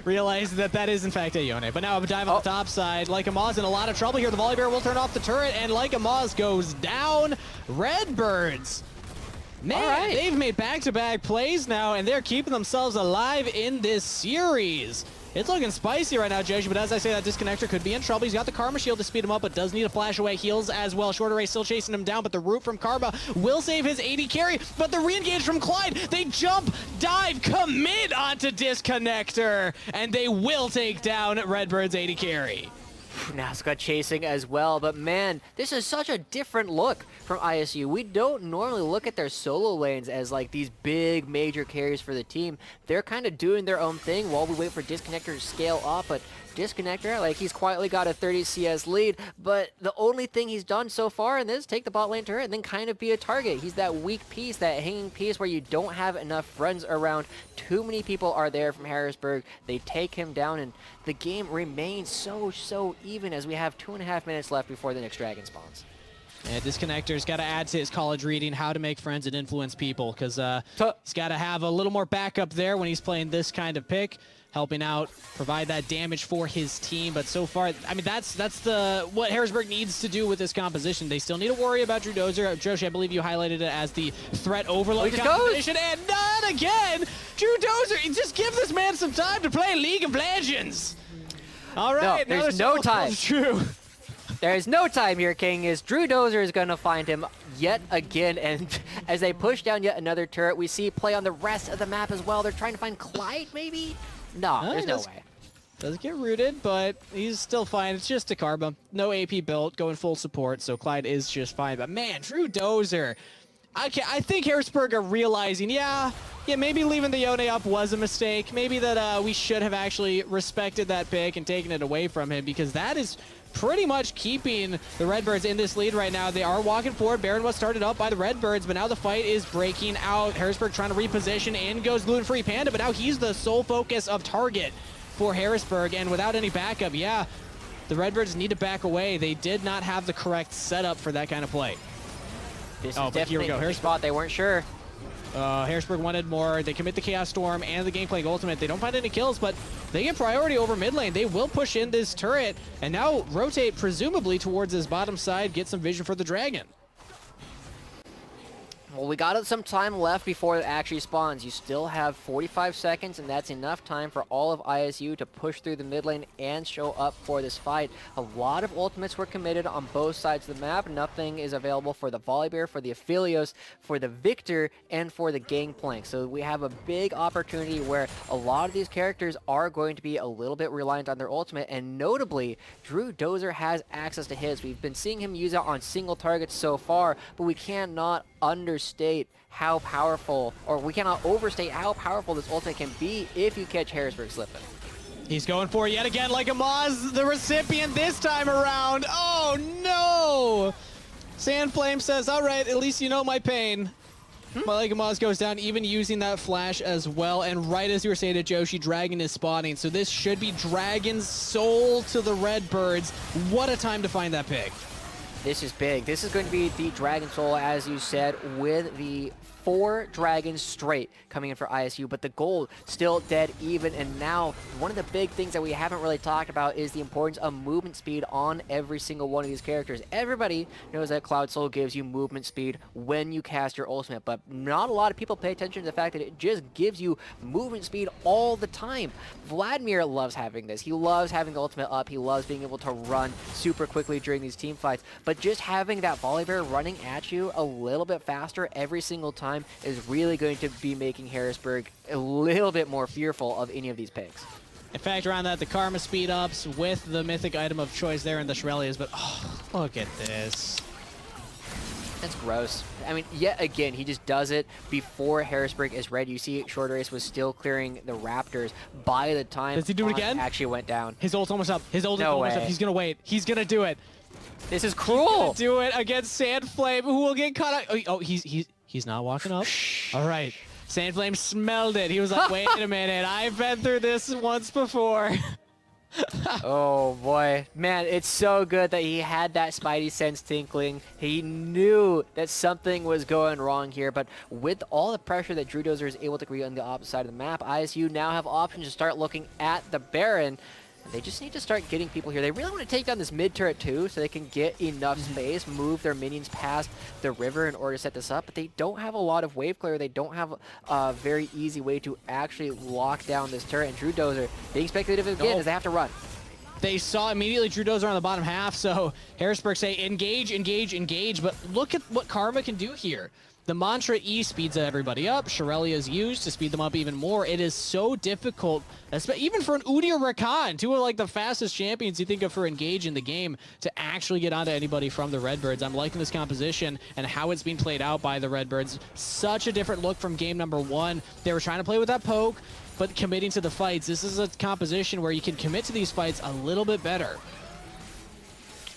Realized that is, in fact, a Yone. But now a dive on the top side. Like a Moz in a lot of trouble here. The Volley Bear will turn off the turret, and Like a Moz goes down. Redbirds Man, they've made back-to-back plays now, and they're keeping themselves alive in this series. It's looking spicy right now, Joshi, but as I say, that disconnector could be in trouble. He's got the Karma Shield to speed him up, but does need a flash away. Heals as well. Shorter Ray still chasing him down, but the root from Karma will save his AD carry, but the re-engage from Clyde, they jump, dive, commit onto disconnector, and they will take down Redbird's AD carry. Nazca chasing as well, but man, this is such a different look from ISU. We don't normally look at their solo lanes as like these big major carries for the team. They're kind of doing their own thing while we wait for Disconnector to scale up, but Disconnector, like, he's quietly got a 30 CS lead, but the only thing he's done so far in this, take the bot lane turret and then kind of be a target. He's that weak piece, that hanging piece where you don't have enough friends around. Too many people are there from Harrisburg. They take him down, and the game remains so even as we have 2.5 minutes left before the next dragon spawns. Yeah, Disconnector's got to add to his college reading how to make friends and influence people, because he's got to have a little more backup there when he's playing this kind of pick, helping out, provide that damage for his team. But so far, I mean, that's what Harrisburg needs to do with this composition. They still need to worry about Drew Dozer. Joshi, I believe you highlighted it as the threat overload composition, and not again! Drew Dozer, just give this man some time to play League of Legends! All right, no, there's no time. True. There is no time here, King, as Drew Dozer is going to find him yet again, and as they push down yet another turret, we see play on the rest of the map as well. They're trying to find Clyde, maybe? No, there's no way. Does get rooted, but he's still fine. It's just a Karma. No AP built, going full support, so Clyde is just fine. But man, Drew Dozer, I think Harrisburg are realizing, yeah, maybe leaving the Yone up was a mistake. Maybe that we should have actually respected that pick and taken it away from him, because that is pretty much keeping the Redbirds in this lead right now. They are walking forward. Baron was started up by the Redbirds, but now the fight is breaking out. Harrisburg trying to reposition. In goes Gluten-Free Panda, but now he's the sole focus of target for Harrisburg, and without any backup, yeah, the Redbirds need to back away. They did not have the correct setup for that kind of play. This is definitely a spot they weren't sure. Harrisburg wanted more. They commit the Chaos Storm and the Gangplank Ultimate. They don't find any kills, but they get priority over mid lane. They will push in this turret and now rotate presumably towards his bottom side, get some vision for the Dragon. Well, we got some time left before it actually spawns. You still have 45 seconds, and that's enough time for all of ISU to push through the mid lane and show up for this fight. A lot of ultimates were committed on both sides of the map. Nothing is available for the Volibear, for the Aphelios, for the Victor, and for the Gangplank. So we have a big opportunity where a lot of these characters are going to be a little bit reliant on their ultimate, and notably, Drew Dozer has access to his. We've been seeing him use it on single targets so far, but we cannot understate how powerful, or we cannot overstate how powerful this ultimate can be if you catch Harrisburg slipping. He's going for it yet again, like a Moz, the recipient this time around. Oh no! Sandflame says, all right, at least you know my pain. Like Moz goes down, even using that flash as well. And right as you were saying to Joshi, Dragon is spawning. So this should be Dragon's soul to the Redbirds. What a time to find that pick. This is big. This is going to be the Dragon Soul, as you said, with the 4 dragons straight coming in for ISU, but the gold still dead even. And now one of the big things that we haven't really talked about is the importance of movement speed on every single one of these characters. Everybody knows that Cloud Soul gives you movement speed when you cast your ultimate, but not a lot of people pay attention to the fact that it just gives you movement speed all the time. Vladimir loves having this. He loves having the ultimate up. He loves being able to run super quickly during these team fights, but just having that Volibear running at you a little bit faster every single time is really going to be making Harrisburg a little bit more fearful of any of these picks. In fact, around that, the Karma speed ups with the mythic item of choice there in the Shurelya's, but oh, look at this. That's gross. I mean, yet again, he just does it before Harrisburg is ready. You see, Shorter Ace was still clearing the Raptors by the time Does he do it again? Actually went down. His ult's almost up. His ult is almost up. He's gonna wait. He's gonna do it. This is cruel. Do it against Sandflame, who will get caught out. Oh, he's not walking up. All right. Sandflame smelled it. He was like, wait a minute. I've been through this once before. Oh boy, man, it's so good that he had that spidey sense tinkling. He knew that something was going wrong here, but with all the pressure that Drew Dozer is able to create on the opposite side of the map, ISU now have options to start looking at the Baron. They just need to start getting people here. They really want to take down this mid turret too, so they can get enough space, move their minions past the river in order to set this up. But they don't have a lot of wave clear. They don't have a very easy way to actually lock down this turret. And Drew Dozer being speculative again as they have to run. They saw immediately Drew Dozer on the bottom half, so Harrisburg say engage, engage, engage. But look at what Karma can do here. The Mantra E speeds everybody up. Shirelia is used to speed them up even more. It is so difficult, even for an Udi or Rakan, two of like the fastest champions you think of for engage in the game, to actually get onto anybody from the Redbirds. I'm liking this composition and how it's being played out by the Redbirds. Such a different look from game number 1. They were trying to play with that poke, but committing to the fights. This is a composition where you can commit to these fights a little bit better.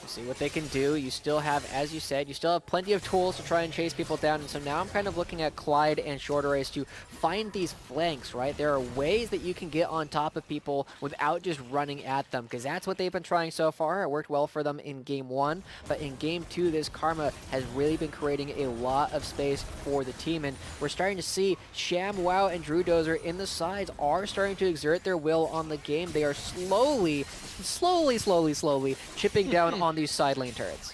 See what they can do. You still have, as you said, you still have plenty of tools to try and chase people down. And so now I'm kind of looking at Clyde and Shorter Race to find these flanks, right? There are ways that you can get on top of people without just running at them, because that's what they've been trying so far. It worked well for them in game 1, but in game 2, this Karma has really been creating a lot of space for the team. And we're starting to see ShamWow and Drew Dozer in the sides are starting to exert their will on the game. They are slowly chipping down on these side lane turrets.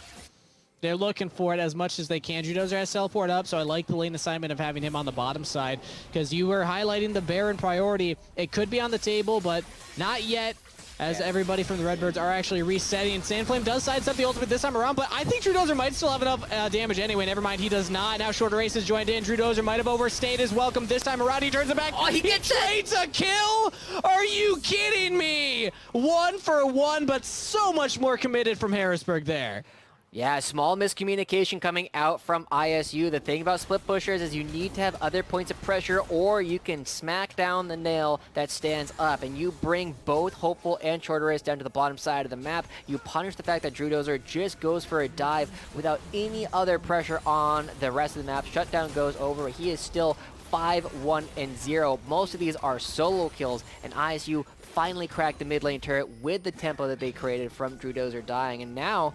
They're looking for it as much as they can. Drew Dozer has teleport up, so I like the lane assignment of having him on the bottom side, because you were highlighting the Baron priority. It could be on the table, but not yet, as everybody from the Redbirds are actually resetting. Sandflame does sidestep the ultimate this time around, but I think Drew Dozer might still have enough damage anyway. Never mind, he does not. Now Shorter Race has joined in. Drew Dozer might have overstayed his welcome this time around. He turns it back. Oh, he trades a kill? Are you kidding me? 1 for 1, but so much more committed from Harrisburg there. Yeah, small miscommunication coming out from ISU. The thing about split pushers is you need to have other points of pressure, or you can smack down the nail that stands up, and you bring both Hopeful and Shorter Race down to the bottom side of the map. You punish the fact that Drew Dozer just goes for a dive without any other pressure on the rest of the map. Shutdown goes over, but he is still 5-1-0. Most of these are solo kills, and ISU finally cracked the mid lane turret with the tempo that they created from Drew Dozer dying, and now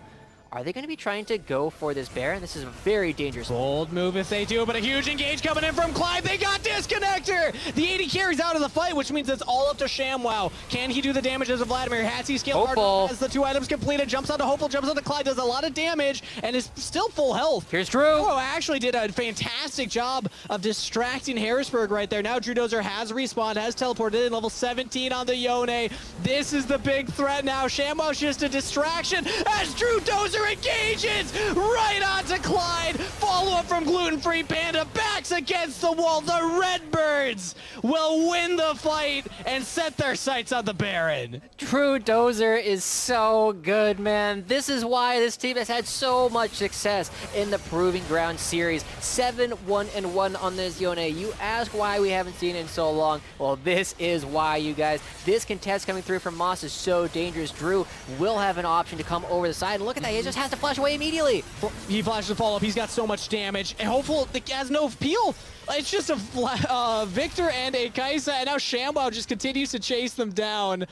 are they going to be trying to go for this Baron? This is a very dangerous. Bold move if they do, but a huge engage coming in from Clyde. They got Disconnector! The 80 carries out of the fight, which means it's all up to ShamWow. Can he do the damage as a Vladimir? Has he scaled hard as the 2 items completed? Jumps onto Hopeful, jumps onto Clyde, does a lot of damage, and is still full health. Here's Drew. Oh, actually did a fantastic job of distracting Harrisburg right there. Now Drew Dozer has respawned, has teleported in, level 17 on the Yone. This is the big threat now. ShamWow's just a distraction as Drew Dozer engages right onto Clyde. Follow up from Gluten Free Panda. Backs against the wall. The Redbirds will win the fight and set their sights on the Baron. Drew Dozer is so good, man. This is why this team has had so much success in the Proving Ground series. 7-1-1 on this Yone. You ask why we haven't seen it in so long. Well, this is why, you guys. This contest coming through from Moss is so dangerous. Drew will have an option to come over the side. And look at that. He just has to flash away immediately. He flashes the follow-up. He's got so much damage. And Hopeful has no peel. It's just a Victor and a Kaisa. And now ShamWow just continues to chase them down.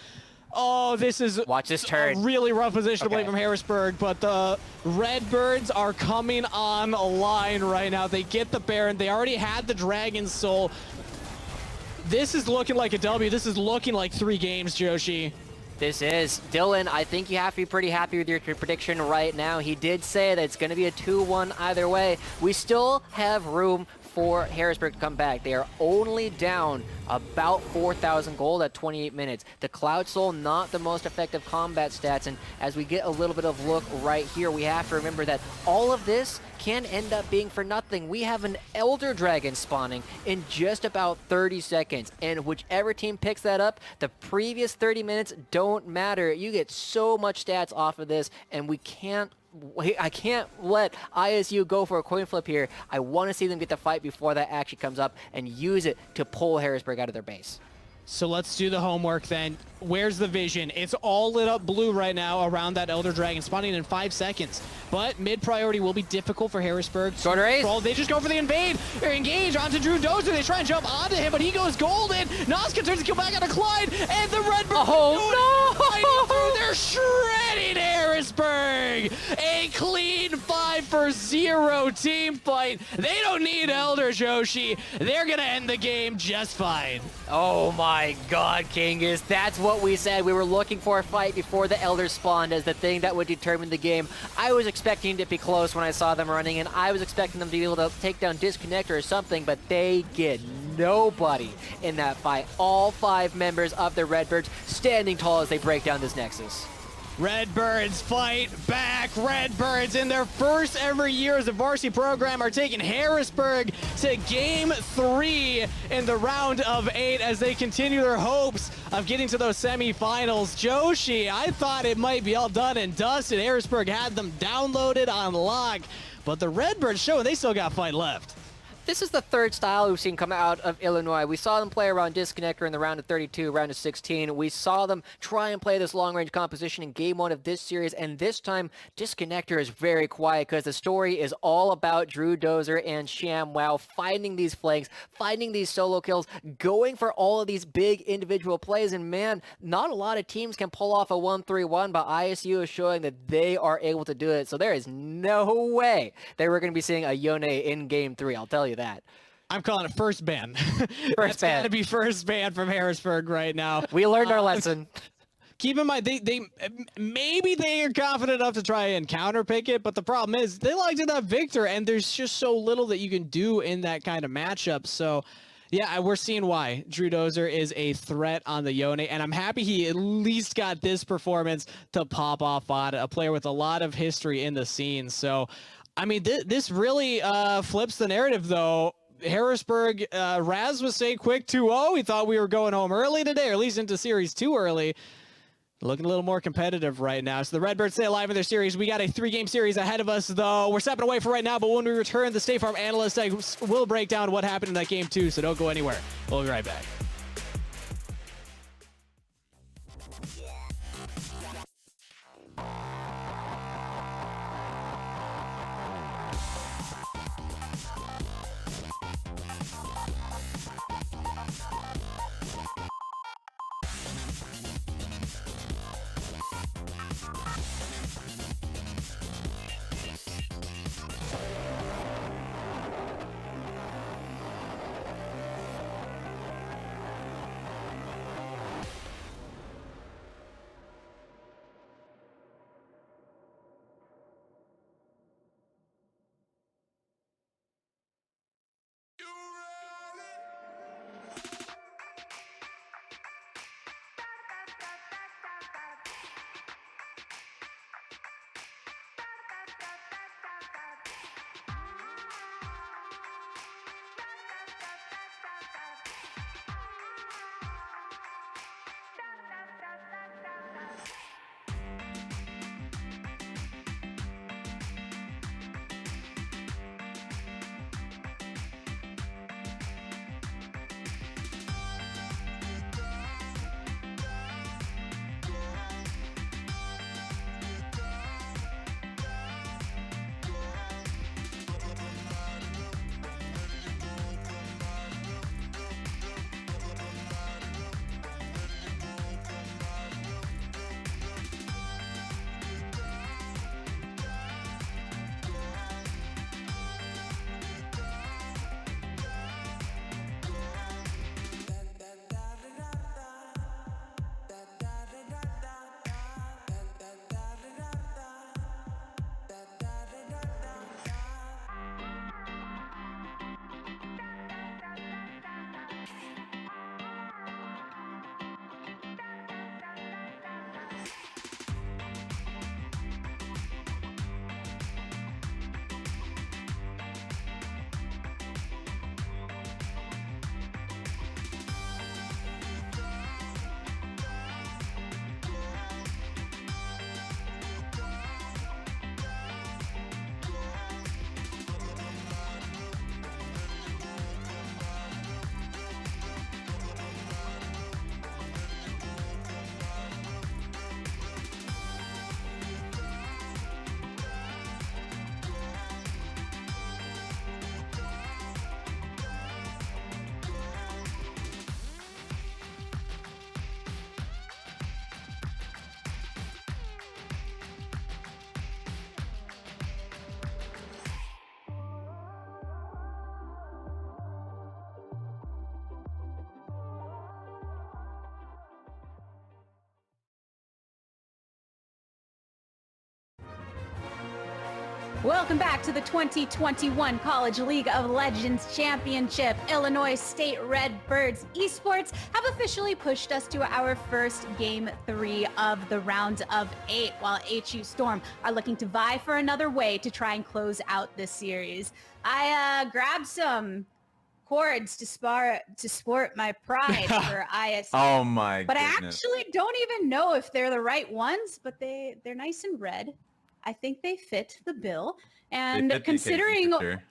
Oh, this is watch this turn. A really rough position to play from Harrisburg, but the Redbirds are coming on a line right now. They get the Baron. They already had the Dragon Soul. This is looking like a W. This is looking like 3 games, Joshi. This is. Dylan, I think you have to be pretty happy with your prediction right now. He did say that it's going to be a 2-1 either way. We still have room for Harrisburg to come back. They are only down about 4,000 gold at 28 minutes. The Cloud Soul, not the most effective combat stats, and as we get a little bit of look right here, we have to remember that all of this can end up being for nothing. We have an Elder Dragon spawning in just about 30 seconds, and whichever team picks that up, the previous 30 minutes don't matter. You get so much stats off of this, and I can't let ISU go for a coin flip here. I want to see them get the fight before that actually comes up and use it to pull Harrisburg out of their base. So let's do the homework then. Where's the vision? It's all lit up blue right now around that Elder Dragon, spawning in 5 seconds. But mid priority will be difficult for Harrisburg. Shorter Race. They just go for the invade or engage onto Drew Dozer. They try and jump onto him, but he goes golden. Noska turns to kill back onto Clyde, and the Redbirds they're shredding Harrisburg. A clean 5-for-0 team fight. They don't need Elder, Joshi. They're gonna end the game just fine. Oh my my god, Kingus. That's what we said. We were looking for a fight before the Elders spawned as the thing that would determine the game. I was expecting it to be close when I saw them running, and I was expecting them to be able to take down Disconnector or something, but they get nobody in that fight. All 5 members of the Redbirds standing tall as they break down this Nexus. Redbirds fight back. Redbirds in their first ever year as a varsity program are taking Harrisburg to game 3 in the round of 8 as they continue their hopes of getting to those semifinals. Joshi, I thought it might be all done and dusted. Harrisburg had them downloaded on lock, but the Redbirds showing they still got fight left. This is the third style we've seen come out of Illinois. We saw them play around Disconnector in the round of 32, round of 16. We saw them try and play this long-range composition in game 1 of this series, and this time, Disconnector is very quiet because the story is all about Drew Dozer and ShamWow finding these flanks, finding these solo kills, going for all of these big individual plays, and man, not a lot of teams can pull off a 1-3-1, but ISU is showing that they are able to do it, so there is no way that we're going to be seeing a Yone in game 3, I'll tell you that. I'm calling it first ban. First ban. Got to be first ban from Harrisburg right now. We learned our lesson. Keep in mind, maybe they are confident enough to try and counterpick it, but the problem is they like to have Victor, and there's just so little that you can do in that kind of matchup. So, yeah, we're seeing why Drew Dozer is a threat on the Yone, and I'm happy he at least got this performance to pop off on a player with a lot of history in the scene. So, I mean, this really flips the narrative, though. Harrisburg, Raz was saying quick 2-0. He thought we were going home early today, or at least into Series 2 early. Looking a little more competitive right now. So the Redbirds stay alive in their series. We got a 3-game series ahead of us, though. We're stepping away for right now, but when we return, the State Farm analyst will break down what happened in that game, too, so don't go anywhere. We'll be right back. Welcome back to the 2021 College League of Legends Championship. Illinois State Redbirds Esports have officially pushed us to our first Game 3 of the round of 8, while HU Storm are looking to vie for another way to try and close out this series. I grabbed some cords to sport my pride for ISU. Oh my But goodness. I actually don't even know if they're the right ones, but they're nice and red. I think they fit the bill. And They fit the occasion, considering, for sure.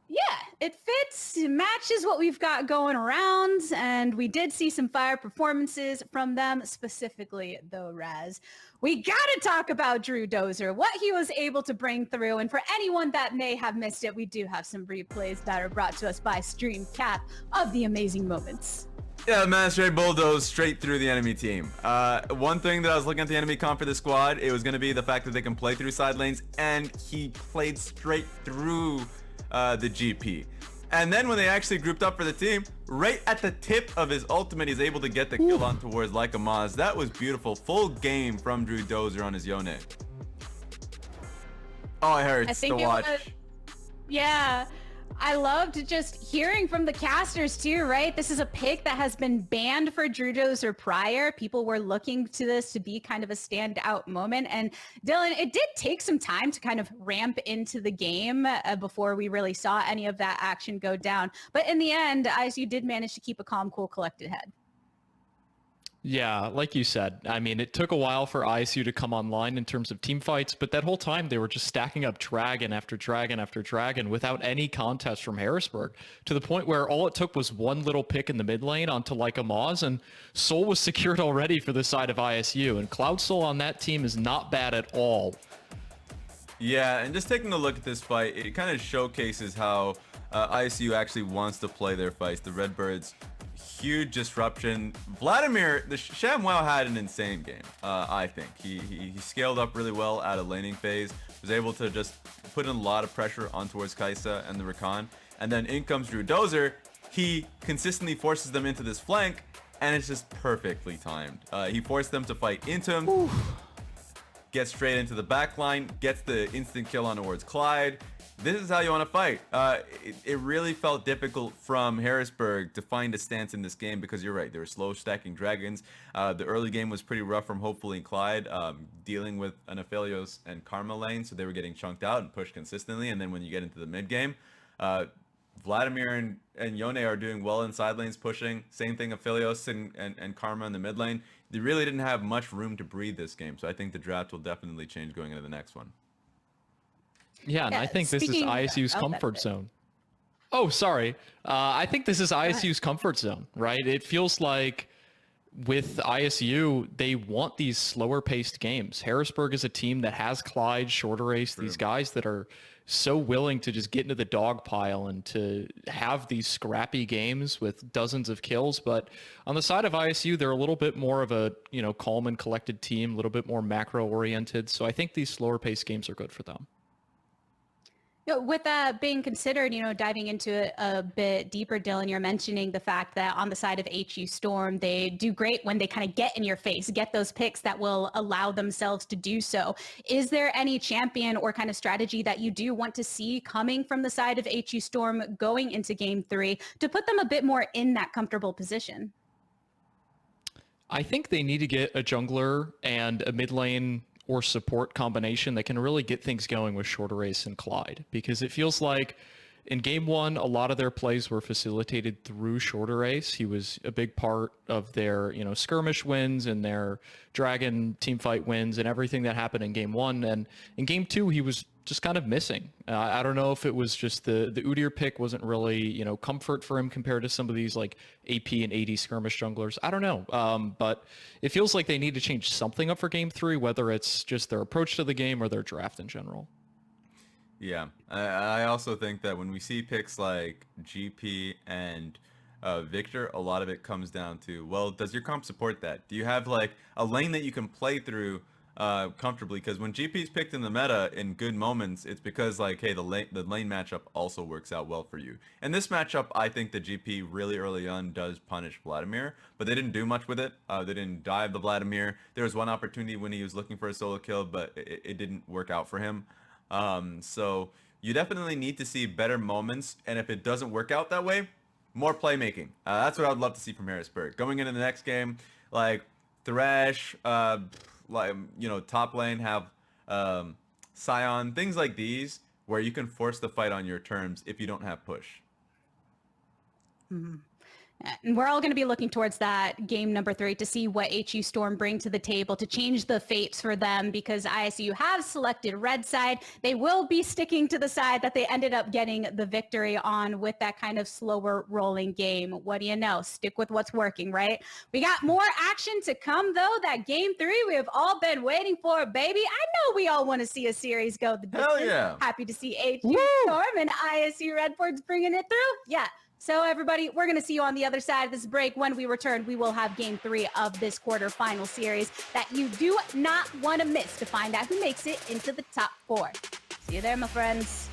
yeah, it fits, it matches what we've got going around. And we did see some fire performances from them, specifically though, Raz. We got to talk about Drew Dozer, what he was able to bring through. And for anyone that may have missed it, we do have some replays that are brought to us by Stream Cap of the amazing moments. Yeah, man, straight bulldoze straight through the enemy team. One thing that I was looking at the enemy comp for this squad, it was going to be the fact that they can play through side lanes, and he played straight through the GP. And then when they actually grouped up for the team, right at the tip of his ultimate, he's able to get the kill on towards Like a Maz. That was beautiful. Full game from Drew Dozer on his Yone. Oh, it hurts to watch. Yeah. I loved just hearing from the casters too, right? This is a pick that has been banned for Drew Dozer prior. People were looking to this to be kind of a standout moment. And Dylan, it did take some time to kind of ramp into the game before we really saw any of that action go down. But in the end, ISU did manage to keep a calm, cool, collected head. Yeah, like you said, I mean, it took a while for ISU to come online in terms of team fights, but that whole time they were just stacking up dragon after dragon after dragon without any contest from Harrisburg, to the point where all it took was one little pick in the mid lane onto Like a Maz, and Soul was secured already for the side of ISU, and Cloud Soul on that team is not bad at all. Yeah, and just taking a look at this fight, it kind of showcases how ISU actually wants to play their fights. The Redbirds, huge disruption. Vladimir, the ShamWow had an insane game, I think. He scaled up really well out of laning phase, was able to just put in a lot of pressure on towards Kaisa and the Rakan, and then in comes Drew Dozer. He consistently forces them into this flank, and it's just perfectly timed. He forced them to fight into him, gets straight into the back line, gets the instant kill on towards Clyde. This is how you want to fight. It really felt difficult from Harrisburg to find a stance in this game, because you're right, they were slow stacking dragons. The early game was pretty rough from Hopefully and Clyde, dealing with an Aphelios and Karma lane, so they were getting chunked out and pushed consistently. And then when you get into the mid game, Vladimir and Yone are doing well in side lanes pushing. Same thing, Aphelios and Karma in the mid lane. They really didn't have much room to breathe this game, so I think the draft will definitely change going into the next one. Yeah, and I think this is ISU's comfort zone. Oh, sorry. I think this is ISU's comfort zone, right? It feels like with ISU, they want these slower paced games. Harrisburg is a team that has Clyde, Shorter Race, these guys that are so willing to just get into the dog pile and to have these scrappy games with dozens of kills. But on the side of ISU, they're a little bit more of a, calm and collected team, a little bit more macro oriented. So I think these slower paced games are good for them. With that being considered, diving into it a bit deeper, Dylan, you're mentioning the fact that on the side of HU Storm, they do great when they kind of get in your face, get those picks that will allow themselves to do so. Is there any champion or kind of strategy that you do want to see coming from the side of HU Storm going into Game 3 to put them a bit more in that comfortable position? I think they need to get a jungler and a mid lane or support combination that can really get things going with Shorter Race and Clyde, because it feels like in game one, a lot of their plays were facilitated through Shorter Race. He was a big part of their, skirmish wins and their Dragon teamfight wins and everything that happened in game one. And in game two, he was just kind of missing. I don't know if it was just the Udyr pick wasn't really, comfort for him compared to some of these like AP and AD skirmish junglers. I don't know. But it feels like they need to change something up for game three, whether it's just their approach to the game or their draft in general. Yeah, I also think that when we see picks like GP and Victor, a lot of it comes down to, well, does your comp support that? Do you have like a lane that you can play through comfortably? Because when GP's picked in the meta in good moments, it's because like, hey, the lane matchup also works out well for you. And this matchup, I think the GP really early on does punish Vladimir, but they didn't do much with it. They didn't dive the Vladimir. There was one opportunity when he was looking for a solo kill, but it didn't work out for him. So you definitely need to see better moments, and if it doesn't work out that way, more playmaking. That's what I would love to see from Harrisburg. Going into the next game, like Thresh, like top lane have Scion, things like these, where you can force the fight on your terms if you don't have push. And we're all going to be looking towards that game number 3 to see what HU Storm bring to the table to change the fates for them, because ISU have selected red side. They will be sticking to the side that they ended up getting the victory on with that kind of slower rolling game. What do you know? Stick with what's working, right? We got more action to come, though. That game 3 we have all been waiting for, baby. I know we all want to see a series go the distance. Hell yeah. Happy to see HU Storm and ISU Redbirds bringing it through. Yeah. So everybody, we're going to see you on the other side of this break. When we return, we will have game 3 of this quarterfinal series that you do not want to miss to find out who makes it into the top 4. See you there, my friends.